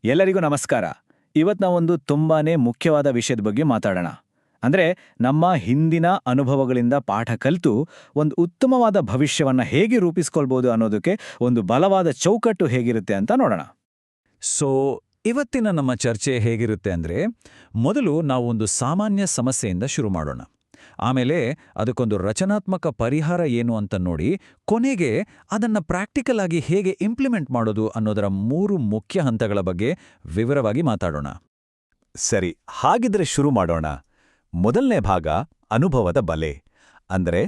ಎಲ್ಲರಿಗೂ ನಮಸ್ಕಾರ. ಇವತ್ತು ನಾವೊಂದು ತುಂಬಾನೇ ಮುಖ್ಯವಾದ ವಿಷಯದ ಬಗ್ಗೆ ಮಾತಾಡೋಣ. ಅಂದ್ರೆ ನಮ್ಮ ಹಿಂದಿನ ಅನುಭವಗಳಿಂದ ಪಾಠ ಕಲಿತು ಒಂದು ಉತ್ತಮವಾದ ಭವಿಷ್ಯವನ್ನ ಹೇಗೆ ರೂಪಿಸ್ಕೊಳ್ಬೋದು ಅನ್ನೋದಕ್ಕೆ ಒಂದು ಬಲವಾದ ಚೌಕಟ್ಟು ಹೇಗಿರುತ್ತೆ ಅಂತ ನೋಡೋಣ. ಸೊ ಇವತ್ತಿನ ನಮ್ಮ ಚರ್ಚೆ ಹೇಗಿರುತ್ತೆ ಅಂದ್ರೆ, ಮೊದಲು ನಾವು ಒಂದು ಸಾಮಾನ್ಯ ಸಮಸ್ಯೆಯಿಂದ ಶುರು ಮಾಡೋಣ. ಆಮೇಲೆ ಅದಕ್ಕೊಂದು ರಚನಾತ್ಮಕ ಪರಿಹಾರ ಏನು ಅಂತ ನೋಡಿ, ಕೊನೆಗೆ ಅದನ್ನ ಪ್ರಾಕ್ಟಿಕಲ್ ಆಗಿ ಹೇಗೆ ಇಂಪ್ಲಿಮೆಂಟ್ ಮಾಡೋದು ಅನ್ನೋದರ 3 ಮುಖ್ಯ ಹಂತಗಳ ಬಗ್ಗೆ ವಿವರವಾಗಿ ಮಾತಾಡೋಣ. ಸರಿ, ಹಾಗಿದ್ರೆ ಶುರು ಮಾಡೋಣ. ಮೊದಲನೇ ಭಾಗ ಅನುಭವದ ಬಲೆ. ಅಂದ್ರೆ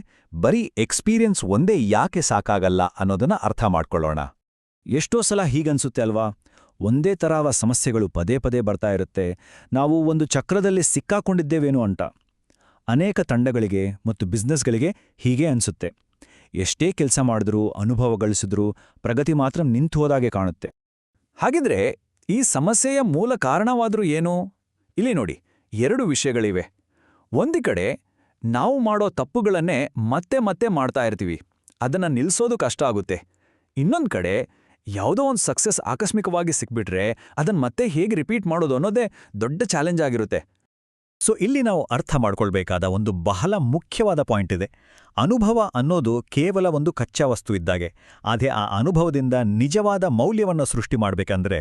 ಬರೀ ಎಕ್ಸ್ಪೀರಿಯನ್ಸ್ ಒಂದೇ ಯಾಕೆ ಸಾಕಾಗಲ್ಲ ಅನ್ನೋದನ್ನ ಅರ್ಥ ಮಾಡ್ಕೊಳ್ಳೋಣ. ಎಷ್ಟೋ ಸಲ ಹೀಗನ್ಸುತ್ತೆ ಅಲ್ವಾ? ಒಂದೇ ತರಹ ಸಮಸ್ಯೆಗಳು ಪದೇ ಪದೇ ಬರ್ತಾ ಇರುತ್ತೆ. ನಾವು ಒಂದು ಚಕ್ರದಲ್ಲಿ ಸಿಕ್ಕಾಕೊಂಡಿದ್ದೇವೇನೋ ಅಂತ. ಅನೇಕ ತಂಡಗಳಿಗೆ ಮತ್ತು ಬಿಸ್ನೆಸ್ಗಳಿಗೆ ಹೀಗೆ ಅನ್ಸುತ್ತೆ. ಎಷ್ಟೇ ಕೆಲಸ ಮಾಡಿದ್ರೂ, ಅನುಭವ ಗಳಿಸಿದ್ರೂ ಪ್ರಗತಿ ಮಾತ್ರ ನಿಂತು ಹೋದಾಗೆ ಕಾಣುತ್ತೆ. ಹಾಗಿದ್ರೆ ಈ ಸಮಸ್ಯೆಯ ಮೂಲ ಕಾರಣವಾದ್ರೂ ಏನು? ಇಲ್ಲಿ ನೋಡಿ, 2 ವಿಷಯಗಳಿವೆ. ಒಂದು ಕಡೆ ನಾವು ಮಾಡೋ ತಪ್ಪುಗಳನ್ನೇ ಮತ್ತೆ ಮತ್ತೆ ಮಾಡ್ತಾ ಇರ್ತೀವಿ, ಅದನ್ನ ನಿಲ್ಸೋದು ಕಷ್ಟ ಆಗುತ್ತೆ. ಇನ್ನೊಂದು ಕಡೆ ಯಾವುದೋ ಒಂದು ಸಕ್ಸಸ್ ಆಕಸ್ಮಿಕವಾಗಿ ಸಿಕ್ಬಿಟ್ರೆ ಅದನ್ನ ಮತ್ತೆ ಹೇಗೆ ರಿಪೀಟ್ ಮಾಡೋದು ಅನ್ನೋದೇ ದೊಡ್ಡ ಚಾಲೆಂಜ್ ಆಗಿರುತ್ತೆ. ಸೊ ಇಲ್ಲಿ ನಾವು ಅರ್ಥ ಮಾಡ್ಕೊಳ್ಬೇಕಾದ ಒಂದು ಬಹಳ ಮುಖ್ಯವಾದ ಪಾಯಿಂಟ್ ಇದೆ. ಅನುಭವ ಅನ್ನೋದು ಕೇವಲ ಒಂದು ಕಚ್ಚಾ ವಸ್ತು ಇದ್ದಾಗೆ. ಅದೇ ಆ ಅನುಭವದಿಂದ ನಿಜವಾದ ಮೌಲ್ಯವನ್ನು ಸೃಷ್ಟಿ ಮಾಡಬೇಕಂದ್ರೆ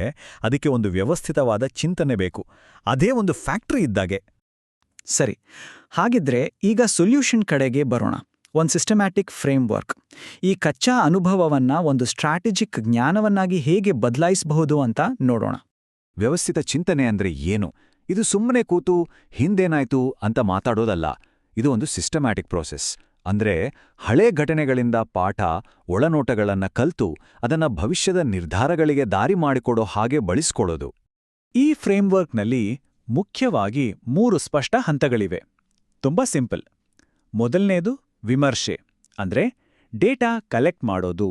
ಅದಕ್ಕೆ ಒಂದು ವ್ಯವಸ್ಥಿತವಾದ ಚಿಂತನೆ ಬೇಕು. ಅದೇ ಒಂದು ಫ್ಯಾಕ್ಟ್ರಿ ಇದ್ದಾಗೆ. ಸರಿ, ಹಾಗಿದ್ರೆ ಈಗ ಸೊಲ್ಯೂಷನ್ ಕಡೆಗೆ ಬರೋಣ. ಒಂದು ಸಿಸ್ಟಮ್ಯಾಟಿಕ್ ಫ್ರೇಮ್ವರ್ಕ್. ಈ ಕಚ್ಚಾ ಅನುಭವವನ್ನ ಒಂದು ಸ್ಟ್ರಾಟಜಿಕ್ ಜ್ಞಾನವನ್ನಾಗಿ ಹೇಗೆ ಬದಲಾಯಿಸಬಹುದು ಅಂತ ನೋಡೋಣ. ವ್ಯವಸ್ಥಿತ ಚಿಂತನೆ ಅಂದ್ರೆ ಏನು? ಇದು ಸುಮ್ಮನೆ ಕೂತು ಹಿಂದೇನಾಯ್ತು ಅಂತ ಮಾತಾಡೋದಲ್ಲ. ಇದು ಒಂದು ಸಿಸ್ಟಮ್ಯಾಟಿಕ್ ಪ್ರೋಸೆಸ್. ಅಂದ್ರೆ ಹಳೇ ಘಟನೆಗಳಿಂದ ಪಾಠ, ಒಳನೋಟಗಳನ್ನ ಕಲ್ತು ಅದನ್ನ ಭವಿಷ್ಯದ ನಿರ್ಧಾರಗಳಿಗೆ ದಾರಿ ಮಾಡಿಕೊಡೋ ಹಾಗೆ ಬಳಸ್ಕೊಳ್ಳೋದು. ಈ ಫ್ರೇಮ್ವರ್ಕ್ನಲ್ಲಿ ಮುಖ್ಯವಾಗಿ 3 ಸ್ಪಷ್ಟ ಹಂತಗಳಿವೆ. ತುಂಬಾ ಸಿಂಪಲ್. ಮೊದಲನೇದು ವಿಮರ್ಶೆ, ಅಂದ್ರೆ ಡೇಟಾ ಕಲೆಕ್ಟ್ ಮಾಡೋದು.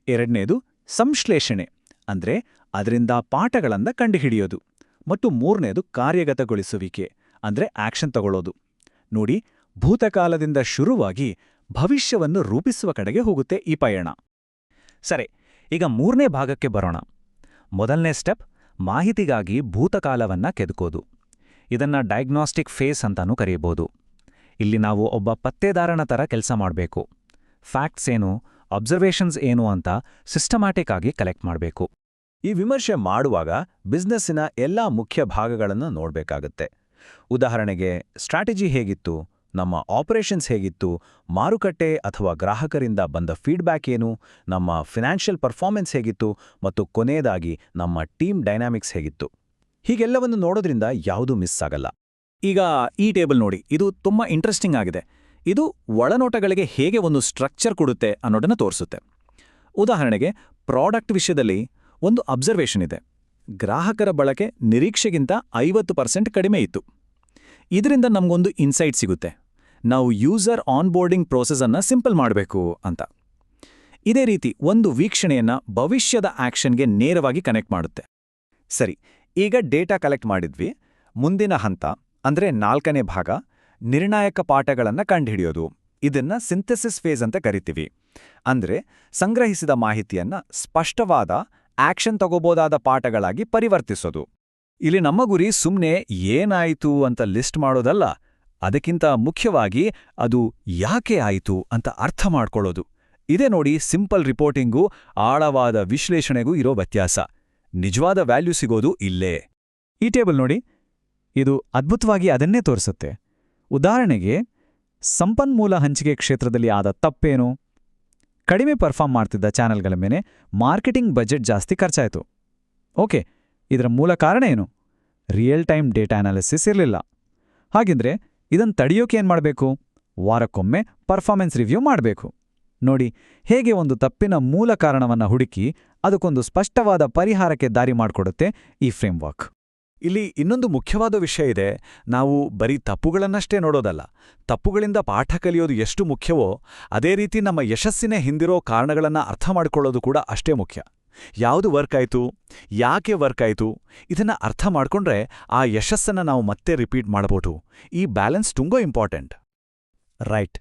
ಎರಡನೇದು ಸಂಶ್ಲೇಷಣೆ, ಅಂದ್ರೆ ಅದರಿಂದ ಪಾಠಗಳನ್ನ ಕಂಡುಹಿಡಿಯೋದು. ಮತ್ತು 3ನೇದು ಕಾರ್ಯಗತಗೊಳಿಸುವಿಕೆ, ಅಂದ್ರೆ ಆಕ್ಷನ್ ತಗೊಳ್ಳೋದು. ನೋಡಿ, ಭೂತಕಾಲದಿಂದ ಶುರುವಾಗಿ ಭವಿಷ್ಯವನ್ನು ರೂಪಿಸುವ ಕಡೆಗೆ ಹೋಗುತ್ತೆ ಈ ಪಯಣ. ಸರಿ, ಈಗ 3ನೇ ಭಾಗಕ್ಕೆ ಬರೋಣ. ಮೊದಲನೇ ಸ್ಟೆಪ್, ಮಾಹಿತಿಗಾಗಿ ಭೂತಕಾಲವನ್ನ ಕೆದಕೋದು. ಇದನ್ನ ಡಯಾಗ್ನಾಸ್ಟಿಕ್ ಫೇಸ್ ಅಂತಾನೂ ಕರೆಯಬಹುದು. ಇಲ್ಲಿ ನಾವು ಒಬ್ಬ ಪತ್ತೇದಾರನ ಥರ ಕೆಲಸ ಮಾಡಬೇಕು. ಫ್ಯಾಕ್ಟ್ಸ್ ಏನು, ಅಬ್ಸರ್ವೇಷನ್ಸ್ ಏನು ಅಂತ ಸಿಸ್ಟಮ್ಯಾಟಿಕ್ ಆಗಿ ಕಲೆಕ್ಟ್ ಮಾಡಬೇಕು. ಈ ವಿಮರ್ಶೆ ಮಾಡುವಾಗ ಬಿಸ್ನೆಸ್ಸಿನ ಎಲ್ಲಾ ಮುಖ್ಯ ಭಾಗಗಳನ್ನು ನೋಡಬೇಕಾಗುತ್ತೆ. ಉದಾಹರಣೆಗೆ, ಸ್ಟ್ರಾಟಜಿ ಹೇಗಿತ್ತು, ನಮ್ಮ ಆಪರೇಷನ್ಸ್ ಹೇಗಿತ್ತು, ಮಾರುಕಟ್ಟೆ ಅಥವಾ ಗ್ರಾಹಕರಿಂದ ಬಂದ ಫೀಡ್ಬ್ಯಾಕ್ ಏನು, ನಮ್ಮ ಫಿನಾನ್ಷಿಯಲ್ ಪರ್ಫಾರ್ಮೆನ್ಸ್ ಹೇಗಿತ್ತು, ಮತ್ತು ಕೊನೆಯದಾಗಿ ನಮ್ಮ ಟೀಮ್ ಡೈನಾಮಿಕ್ಸ್ ಹೇಗಿತ್ತು. ಹೀಗೆಲ್ಲವನ್ನು ನೋಡೋದ್ರಿಂದ ಯಾವುದೂ ಮಿಸ್ ಆಗಲ್ಲ. ಈಗ ಈ ಟೇಬಲ್ ನೋಡಿ, ಇದು ತುಂಬಾ ಇಂಟ್ರೆಸ್ಟಿಂಗ್ ಆಗಿದೆ. ಇದು ಒಳನೋಟಗಳಿಗೆ ಹೇಗೆ ಒಂದು ಸ್ಟ್ರಕ್ಚರ್ ಕೊಡುತ್ತೆ ಅನ್ನೋದನ್ನ ತೋರಿಸುತ್ತೆ. ಉದಾಹರಣೆಗೆ, ಪ್ರಾಡಕ್ಟ್ ವಿಷಯದಲ್ಲಿ ಒಂದು ಅಬ್ಸರ್ವೇಷನ್ ಇದೆ. ಗ್ರಾಹಕರ ಬಳಕೆ ನಿರೀಕ್ಷೆಗಿಂತ 50% ಕಡಿಮೆ ಇತ್ತು. ಇದರಿಂದ ನಮಗೊಂದು ಇನ್ಸೈಟ್ ಸಿಗುತ್ತೆ. ನಾವು ಯೂಸರ್ ಆನ್ಬೋರ್ಡಿಂಗ್ ಪ್ರೋಸೆಸ್ ಅನ್ನ ಸಿಂಪಲ್ ಮಾಡಬೇಕು ಅಂತ. ಇದೇ ರೀತಿ ಒಂದು ವೀಕ್ಷಣೆಯನ್ನ ಭವಿಷ್ಯದ ಆಕ್ಷನ್ಗೆ ನೇರವಾಗಿ ಕನೆಕ್ಟ್ ಮಾಡುತ್ತೆ. ಸರಿ, ಈಗ ಡೇಟಾ ಕಲೆಕ್ಟ್ ಮಾಡಿದ್ವಿ. ಮುಂದಿನ ಹಂತ ಅಂದ್ರೆ 4ನೇ ಭಾಗ, ನಿರ್ಣಾಯಕ ಪಾಠಗಳನ್ನ ಕಂಡುಹಿಡಿಯೋದು. ಇದನ್ನ ಸಿಂಥೆಸಿಸ್ ಫೇಸ್ ಅಂತ ಕರಿತೀವಿ. ಅಂದ್ರೆ ಸಂಗ್ರಹಿಸಿದ ಮಾಹಿತಿಯನ್ನ ಸ್ಪಷ್ಟವಾದ ಆಕ್ಷನ್ ತಗೋಬೋದಾದ ಪಾಠಗಳಾಗಿ ಪರಿವರ್ತಿಸೋದು. ಇಲ್ಲಿ ನಮ್ಮ ಗುರಿ ಸುಮ್ನೆ ಏನಾಯಿತು ಅಂತ ಲಿಸ್ಟ್ ಮಾಡೋದಲ್ಲ, ಅದಕ್ಕಿಂತ ಮುಖ್ಯವಾಗಿ ಅದು ಯಾಕೆ ಆಯಿತು ಅಂತ ಅರ್ಥ ಮಾಡ್ಕೊಳ್ಳೋದು. ಇದೇ ನೋಡಿ ಸಿಂಪಲ್ ರಿಪೋರ್ಟಿಂಗೂ ಆಳವಾದ ವಿಶ್ಲೇಷಣೆಗೂ ಇರೋ ವ್ಯತ್ಯಾಸ. ನಿಜವಾದ ವ್ಯಾಲ್ಯೂ ಸಿಗೋದು ಇಲ್ಲೇ. ಈ ಟೇಬಲ್ ನೋಡಿ, ಇದು ಅದ್ಭುತವಾಗಿ ಅದನ್ನೇ ತೋರಿಸುತ್ತೆ. ಉದಾಹರಣೆಗೆ, ಸಂಪನ್ಮೂಲ ಹಂಚಿಕೆ ಕ್ಷೇತ್ರದಲ್ಲಿ ಆದ ತಪ್ಪೇನು? ಕಡಿಮೆ ಪರ್ಫಾರ್ಮ್ ಮಾಡ್ತಿದ್ದ ಚಾನೆಲ್ಗಳ ಮೇಲೆ ಮಾರ್ಕೆಟಿಂಗ್ ಬಜೆಟ್ ಜಾಸ್ತಿ ಖರ್ಚಾಯಿತು. ಓಕೆ, ಇದರ ಮೂಲ ಕಾರಣ ಏನು? ರಿಯಲ್ ಟೈಮ್ ಡೇಟಾ ಅನಾಲಿಸಿಸ್ ಇರಲಿಲ್ಲ. ಹಾಗಿದ್ರೆ ಇದನ್ನು ತಡೆಯೋಕೆ ಏನು ಮಾಡಬೇಕು? ವಾರಕ್ಕೊಮ್ಮೆ ಪರ್ಫಾರ್ಮೆನ್ಸ್ ರಿವ್ಯೂ ಮಾಡಬೇಕು. ನೋಡಿ ಹೇಗೆ ಒಂದು ತಪ್ಪಿನ ಮೂಲ ಕಾರಣವನ್ನು ಹುಡುಕಿ ಅದಕ್ಕೊಂದು ಸ್ಪಷ್ಟವಾದ ಪರಿಹಾರಕ್ಕೆ ದಾರಿ ಮಾಡಿಕೊಡುತ್ತೆ ಈ ಫ್ರೇಮ್ವರ್ಕ್. ಇಲ್ಲಿ ಇನ್ನೊಂದು ಮುಖ್ಯವಾದ ವಿಷಯ ಇದೆ. ನಾವು ಬರೀ ತಪ್ಪುಗಳನ್ನಷ್ಟೇ ನೋಡೋದಲ್ಲ, ತಪ್ಪುಗಳಿಂದ ಪಾಠ ಕಲಿಯೋದು ಎಷ್ಟು ಮುಖ್ಯವೋ ಅದೇ ರೀತಿ ನಮ್ಮ ಯಶಸ್ಸಿನ ಹಿಂದಿರೋ ಕಾರಣಗಳನ್ನ ಅರ್ಥ ಮಾಡಿಕೊಳ್ಳೋದು ಕೂಡ ಅಷ್ಟೇ ಮುಖ್ಯ. ಯಾವುದು ವರ್ಕ್ ಆಯ್ತು, ಯಾಕೆ ವರ್ಕ್ ಆಯ್ತು, ಇದನ್ನ ಅರ್ಥ ಮಾಡ್ಕೊಂಡ್ರೆ ಆ ಯಶಸ್ಸನ್ನ ನಾವು ಮತ್ತೆ ರಿಪೀಟ್ ಮಾಡಬಹುದು. ಈ ಬ್ಯಾಲೆನ್ಸ್ ತುಂಬಾ ಇಂಪಾರ್ಟೆಂಟ್. ರೈಟ್,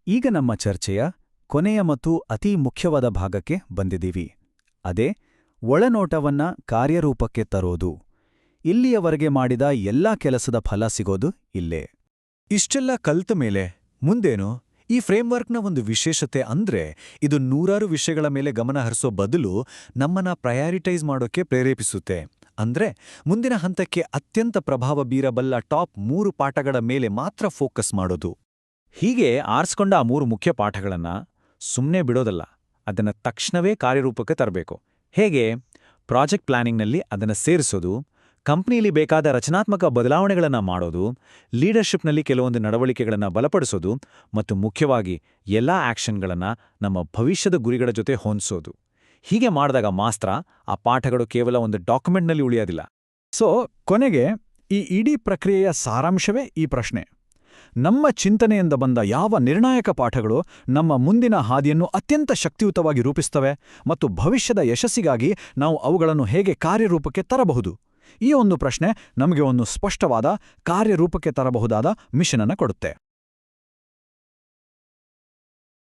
ಈಗ ನಮ್ಮ ಚರ್ಚೆಯ ಕೊನೆಯ ಮತ್ತು ಅತಿ ಮುಖ್ಯವಾದ ಭಾಗಕ್ಕೆ ಬಂದಿದ್ದೀವಿ. ಅದೇ ಒಳನೋಟವನ್ನ ಕಾರ್ಯರೂಪಕ್ಕೆ ತರೋದು. ಇಲ್ಲಿಯವರೆಗೆ ಮಾಡಿದ ಎಲ್ಲಾ ಕೆಲಸದ ಫಲ ಸಿಗೋದು ಇಲ್ಲೇ. ಇಷ್ಟೆಲ್ಲ ಕಲ್ತ ಮೇಲೆ ಮುಂದೇನು? ಈ ಫ್ರೇಮ್ವರ್ಕ್ನ ಒಂದು ವಿಶೇಷತೆ ಅಂದ್ರೆ ಇದು ನೂರಾರು ವಿಷಯಗಳ ಮೇಲೆ ಗಮನ ಹರಿಸೋ ಬದಲು ನಮ್ಮನ್ನ ಪ್ರಯಾರಿಟೈಸ್ ಮಾಡೋಕೆ ಪ್ರೇರೇಪಿಸುತ್ತೆ. ಅಂದ್ರೆ ಮುಂದಿನ ಹಂತಕ್ಕೆ ಅತ್ಯಂತ ಪ್ರಭಾವ ಬೀರಬಲ್ಲ ಟಾಪ್ 3 ಪಾಠಗಳ ಮೇಲೆ ಮಾತ್ರ ಫೋಕಸ್ ಮಾಡೋದು. ಹೀಗೆ ಆರಿಸ್ಕೊಂಡ ಆ 3 ಮುಖ್ಯ ಪಾಠಗಳನ್ನ ಸುಮ್ಮನೆ ಬಿಡೋದಲ್ಲ, ಅದನ್ನ ತಕ್ಷಣವೇ ಕಾರ್ಯರೂಪಕ್ಕೆ ತರಬೇಕು. ಹೇಗೆ? ಪ್ರಾಜೆಕ್ಟ್ ಪ್ಲಾನಿಂಗ್ನಲ್ಲಿ ಅದನ್ನು ಸೇರಿಸೋದು, ಕಂಪ್ನಿಯಲ್ಲಿ ಬೇಕಾದ ರಚನಾತ್ಮಕ ಬದಲಾವಣೆಗಳನ್ನು ಮಾಡೋದು, ಲೀಡರ್ಶಿಪ್ನಲ್ಲಿ ಕೆಲವೊಂದು ನಡವಳಿಕೆಗಳನ್ನು ಬಲಪಡಿಸೋದು ಮತ್ತು ಮುಖ್ಯವಾಗಿ ಎಲ್ಲಾ ಆಕ್ಷನ್ಗಳನ್ನು ನಮ್ಮ ಭವಿಷ್ಯದ ಗುರಿಗಳ ಜೊತೆ ಹೊಂದಿಸೋದು. ಹೀಗೆ ಮಾಡಿದಾಗ ಮಾತ್ರ ಆ ಪಾಠಗಳು ಕೇವಲ ಒಂದು ಡಾಕ್ಯುಮೆಂಟ್ನಲ್ಲಿ ಉಳಿಯೋದಿಲ್ಲ. ಸೊ ಕೊನೆಗೆ ಈ ಇಡೀ ಪ್ರಕ್ರಿಯೆಯ ಸಾರಾಂಶವೇ ಈ ಪ್ರಶ್ನೆ: ನಮ್ಮ ಚಿಂತನೆಯಿಂದ ಬಂದ ಯಾವ ನಿರ್ಣಾಯಕ ಪಾಠಗಳು ನಮ್ಮ ಮುಂದಿನ ಹಾದಿಯನ್ನು ಅತ್ಯಂತ ಶಕ್ತಿಯುತವಾಗಿ ರೂಪಿಸ್ತವೆ ಮತ್ತು ಭವಿಷ್ಯದ ಯಶಸ್ಸಿಗಾಗಿ ನಾವು ಅವುಗಳನ್ನು ಹೇಗೆ ಕಾರ್ಯರೂಪಕ್ಕೆ ತರಬಹುದು? ಈ ಒಂದು ಪ್ರಶ್ನೆ ನಮಗೆ ಒಂದು ಸ್ಪಷ್ಟವಾದ ಕಾರ್ಯರೂಪಕ್ಕೆ ತರಬಹುದಾದ ಮಿಷನ್ ಅನ್ನು ಕೊಡುತ್ತೆ.